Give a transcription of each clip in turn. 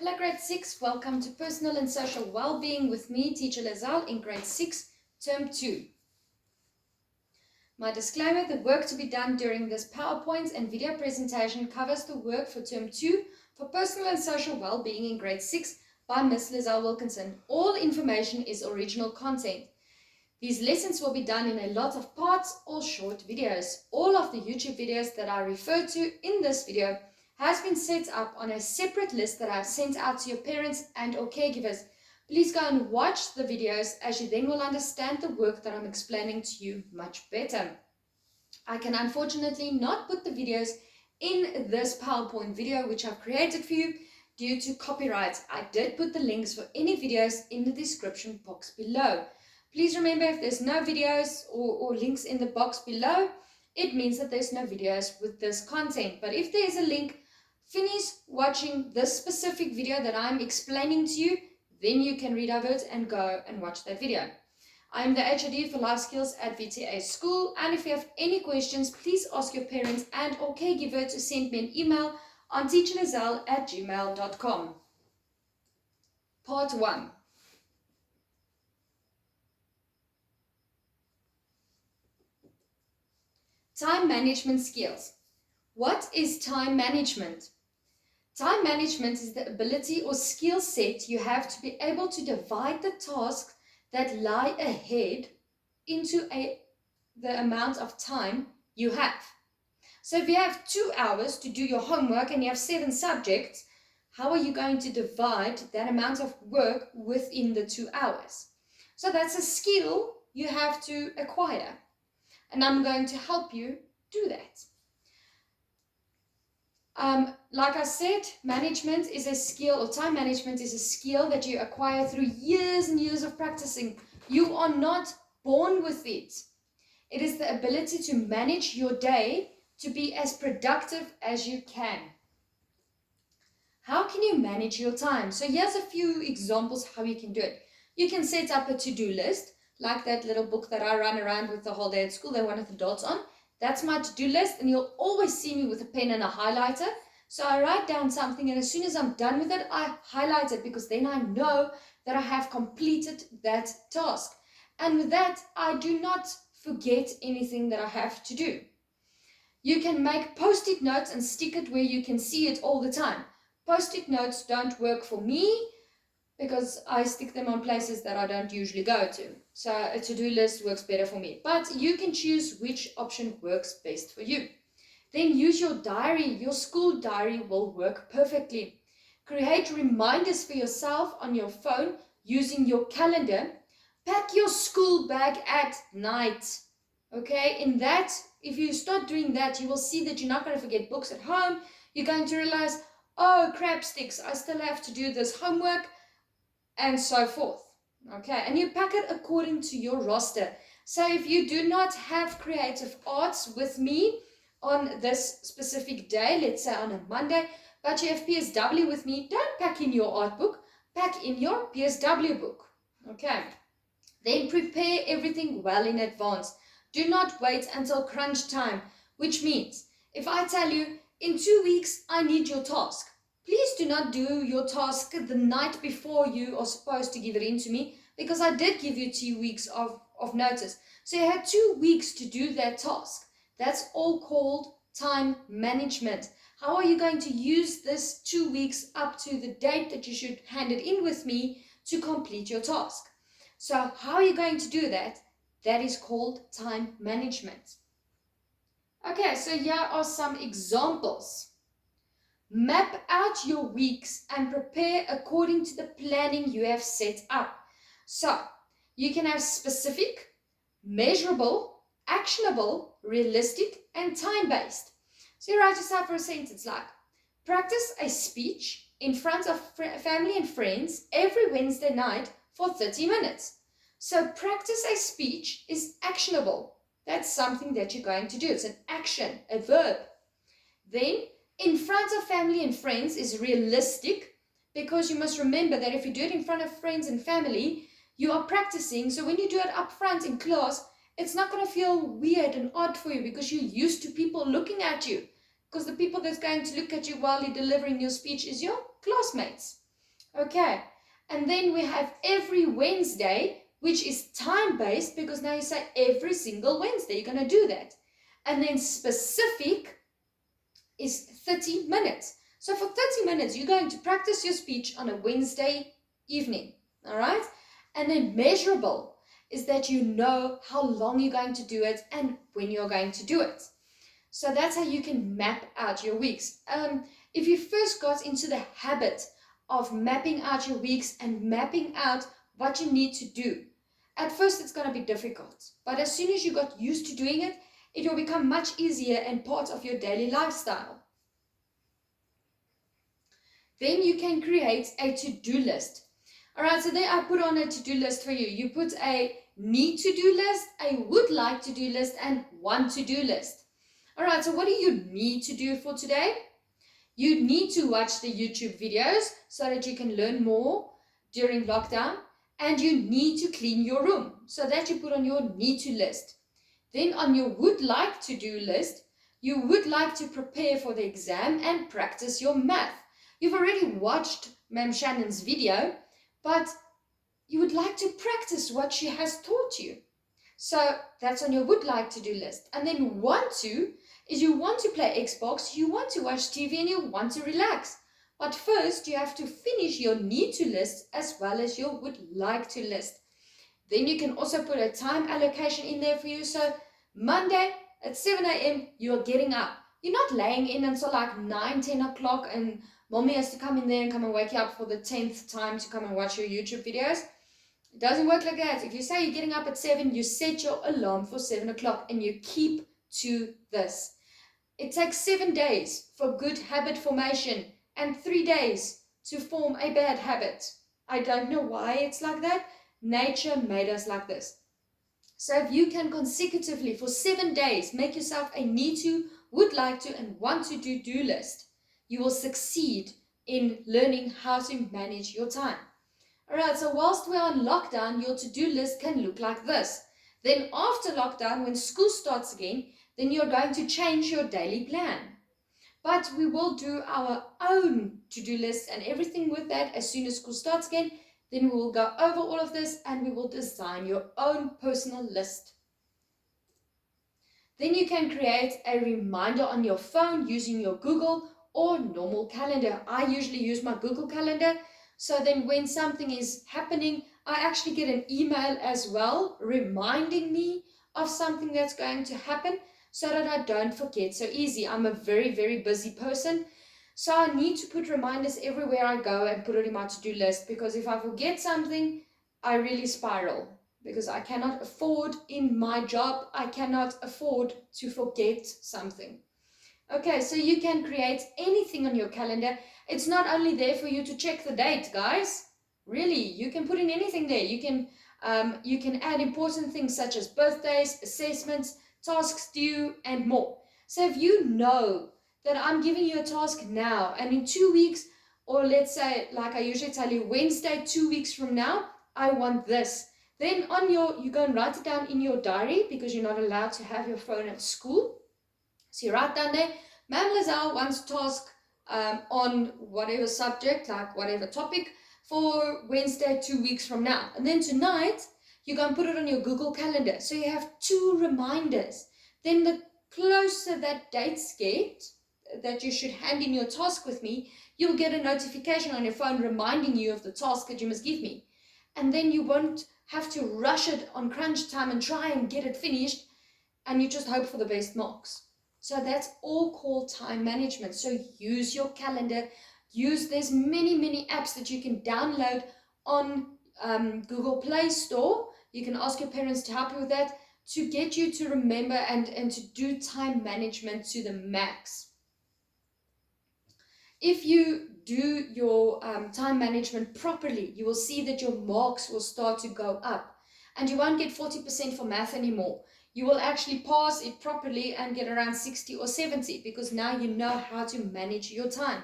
Hello grade 6, welcome to Personal and Social Wellbeing with me, teacher Lizelle in grade 6, term 2. My disclaimer, the work to be done during this PowerPoint and video presentation covers the work for term 2 for Personal and Social Wellbeing in grade 6 by Miss Lizelle Wilkinson. All information is original content. These lessons will be done in a lot of parts or short videos. All of the YouTube videos that I refer to in this video has been set up on a separate list that I've sent out to your parents and or caregivers. Please go and watch the videos as you then will understand the work that I'm explaining to you much better. I can unfortunately not put the videos in this PowerPoint video which I've created for you due to copyright. I did put the links for any videos in the description box below. Please remember, if there's no videos or links in the box below, it means that there's no videos with this content. But if there's a link, finish watching this specific video that I'm explaining to you, then you can read over it and go and watch that video. I'm the HOD for Life Skills at VTA School, and if you have any questions, please ask your parents and or caregiver to send me an email on teacherlizelle@gmail.com. Part 1. Time management skills. What is time management? Time management is the ability or skill set you have to be able to divide the tasks that lie ahead into the amount of time you have. So if you have 2 hours to do your homework and you have 7 subjects, how are you going to divide that amount of work within the 2 hours? So that's a skill you have to acquire. And I'm going to help you do that. Like I said, management is a skill, or time management is a skill that you acquire through years and years of practicing. You are not born with it. It is the ability to manage your day to be as productive as you can. How can you manage your time? So here's a few examples how you can do it. You can set up a to-do list, like that little book that I run around with the whole day at school, that one with the dots on. That's my to-do list, and you'll always see me with a pen and a highlighter. So I write down something, and as soon as I'm done with it, I highlight it, because then I know that I have completed that task. And with that, I do not forget anything that I have to do. You can make post-it notes and stick it where you can see it all the time. Post-it notes don't work for me, because I stick them on places that I don't usually go to. So a to-do list works better for me. But you can choose which option works best for you. Then use your diary. Your school diary will work perfectly. Create reminders for yourself on your phone using your calendar. Pack your school bag at night. Okay, in that, if you start doing that, you will see that you're not going to forget books at home. You're going to realize, oh, crap sticks, I still have to do this homework, and so forth. Okay, and you pack it according to your roster. So if you do not have creative arts with me on this specific day, let's say on a Monday, but you have PSW with me, don't pack in your art book, pack in your PSW book. Okay, then prepare everything well in advance. Do not wait until crunch time, which means if I tell you in 2 weeks I need your task, please do not do your task the night before you are supposed to give it in to me, because I did give you 2 weeks of notice. So you had 2 weeks to do that task. That's all called time management. How are you going to use this 2 weeks up to the date that you should hand it in with me to complete your task? So how are you going to do that? That is called time management. Okay, so here are some examples. Map out your weeks and prepare according to the planning you have set up. So you can have specific, measurable, actionable, realistic, and time-based. So you write yourself a sentence like, practice a speech in front of family and friends every Wednesday night for 30 minutes. So practice a speech is actionable. That's something that you're going to do. It's an action, a verb. Then in front of family and friends is realistic, because you must remember that if you do it in front of friends and family, you are practicing. So when you do it up front in class, it's not going to feel weird and odd for you, because you're used to people looking at you. Because the people that's going to look at you while you're delivering your speech is your classmates. Okay, and then we have every Wednesday, which is time-based, because now you say every single Wednesday you're going to do that. And then specific is 30 minutes. So for 30 minutes, you're going to practice your speech on a Wednesday evening, all right? And then measurable is that you know how long you're going to do it and when you're going to do it. So that's how you can map out your weeks. If you first got into the habit of mapping out your weeks and mapping out what you need to do, at first it's going to be difficult. But as soon as you got used to doing it, it will become much easier and part of your daily lifestyle. Then you can create a to-do list. All right, so there I put on a to-do list for you. You put a need to-do list, a would like to-do list, and want to-do list. All right, so what do you need to do for today? You need to watch the YouTube videos so that you can learn more during lockdown, and you need to clean your room, so that you put on your need to list. Then on your would like to do list, you would like to prepare for the exam and practice your math. You've already watched Ma'am Shannon's video, but you would like to practice what she has taught you. So that's on your would like to do list. And then want to is you want to play Xbox, you want to watch TV, and you want to relax. But first you have to finish your need to list as well as your would like to list. Then you can also put a time allocation in there for you. So Monday at 7 a.m. you're getting up. You're not laying in until like 9, 10 o'clock and mommy has to come in there and come and wake you up for the 10th time to come and watch your YouTube videos. It doesn't work like that. If you say you're getting up at 7, you set your alarm for 7 o'clock and you keep to this. It takes 7 days for good habit formation and 3 days to form a bad habit. I don't know why it's like that. Nature made us like this. So if you can consecutively for 7 days make yourself a need to, would like to, and want to do list, you will succeed in learning how to manage your time. Alright, so whilst we're on lockdown, your to-do list can look like this. Then after lockdown, when school starts again, then you're going to change your daily plan. But we will do our own to-do list and everything with that as soon as school starts again. Then we will go over all of this and we will design your own personal list. Then you can create a reminder on your phone using your Google or normal calendar. I usually use my Google Calendar. So then when something is happening, I actually get an email as well reminding me of something that's going to happen so that I don't forget so easy. I'm a very, very busy person. So I need to put reminders everywhere I go and put it in my to-do list, because if I forget something, I really spiral, because I cannot afford in my job, I cannot afford to forget something. Okay, so you can create anything on your calendar. It's not only there for you to check the date, guys. Really, you can put in anything there. You can add important things such as birthdays, assessments, tasks due, and more. So if you know that I'm giving you a task now, and in 2 weeks, or let's say, like I usually tell you, Wednesday, 2 weeks from now, I want this. Then you go and write it down in your diary, because you're not allowed to have your phone at school. So you write down there, Ma'am Lizelle wants task on whatever subject, like whatever topic, for Wednesday, 2 weeks from now. And then tonight, you go and put it on your Google Calendar. So you have 2 reminders. Then the closer that dates get, that you should hand in your task with me, you'll get a notification on your phone reminding you of the task that you must give me. And then you won't have to rush it on crunch time and try and get it finished, and you just hope for the best marks. So that's all called time management. So use your calendar. There's many apps that you can download on Google Play Store. You can ask your parents to help you with that, to get you to remember and to do time management to the max. If you do your time management properly, you will see that your marks will start to go up, and you won't get 40% for math anymore. You will actually pass it properly and get around 60 or 70, because now you know how to manage your time.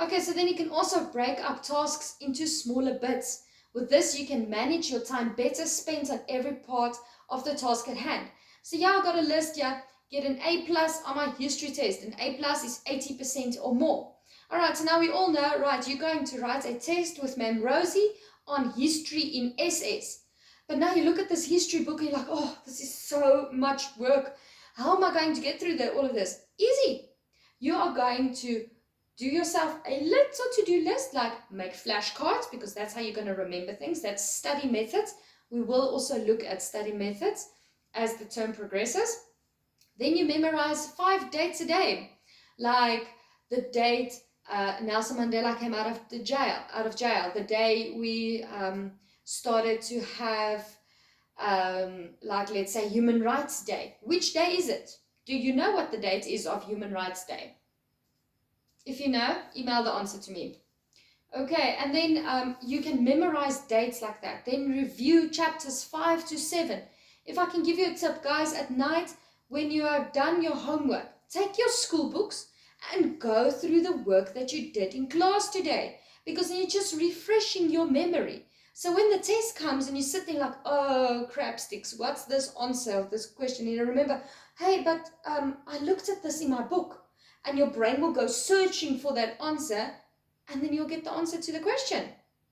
Okay, so then you can also break up tasks into smaller bits. With this, you can manage your time better spent on every part of the task at hand. So yeah, I got a list here. Get an A+ on my history test. An A+ is 80% or more. All right, so now we all know, right, you're going to write a test with Ma'am Rosie on history in SS. But now you look at this history book and you're like, oh, this is so much work. How am I going to get through all of this? Easy. You are going to do yourself a little to-do list, like make flashcards, because that's how you're going to remember things. That's study methods. We will also look at study methods as the term progresses. Then you memorize 5 dates a day, like the date Nelson Mandela came out of jail, the day we started to have like, let's say, Human Rights Day. Which day is it? Do you know what the date is of Human Rights Day? If you know, email the answer to me. Okay, and then you can memorize dates like that. Then review chapters 5 to 7. If I can give you a tip, guys, at night when you have done your homework, take your school books and go through the work that you did in class today, because then you're just refreshing your memory. So when the test comes and you're sitting like, oh, crap sticks, what's this answer of this question? And you remember, hey, but I looked at this in my book. And your brain will go searching for that answer, and then you'll get the answer to the question.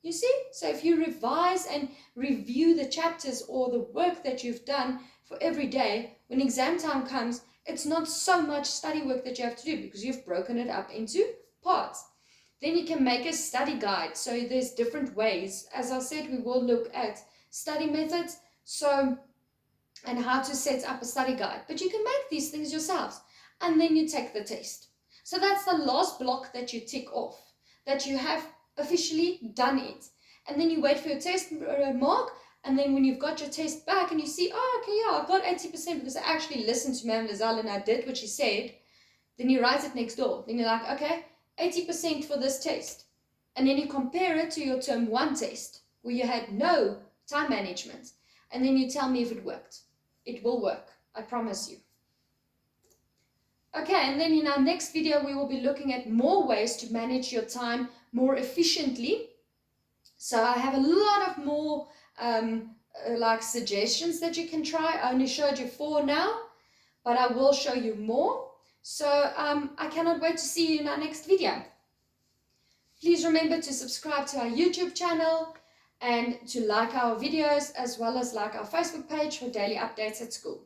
You see? So if you revise and review the chapters or the work that you've done for every day, when exam time comes, it's not so much study work that you have to do because you've broken it up into parts. Then you can make a study guide. So there's different ways. As I said, we will look at study methods and how to set up a study guide. But you can make these things yourselves. And then you take the test. So that's the last block that you tick off, that you have officially done it. And then you wait for your test mark, and then when you've got your test back and you see, oh, okay, yeah, I got 80% because I actually listened to Ma'am Lizelle and I did what she said, then you write it next door. Then you're like, okay, 80% for this test. And then you compare it to your term 1 test, where you had no time management. And then you tell me if it worked. It will work, I promise you. Okay, and then in our next video, we will be looking at more ways to manage your time more efficiently. So I have a lot of more like suggestions that you can try. I only showed you 4 now, but I will show you more. So I cannot wait to see you in our next video. Please remember to subscribe to our YouTube channel and to like our videos, as well as like our Facebook page for daily updates at school.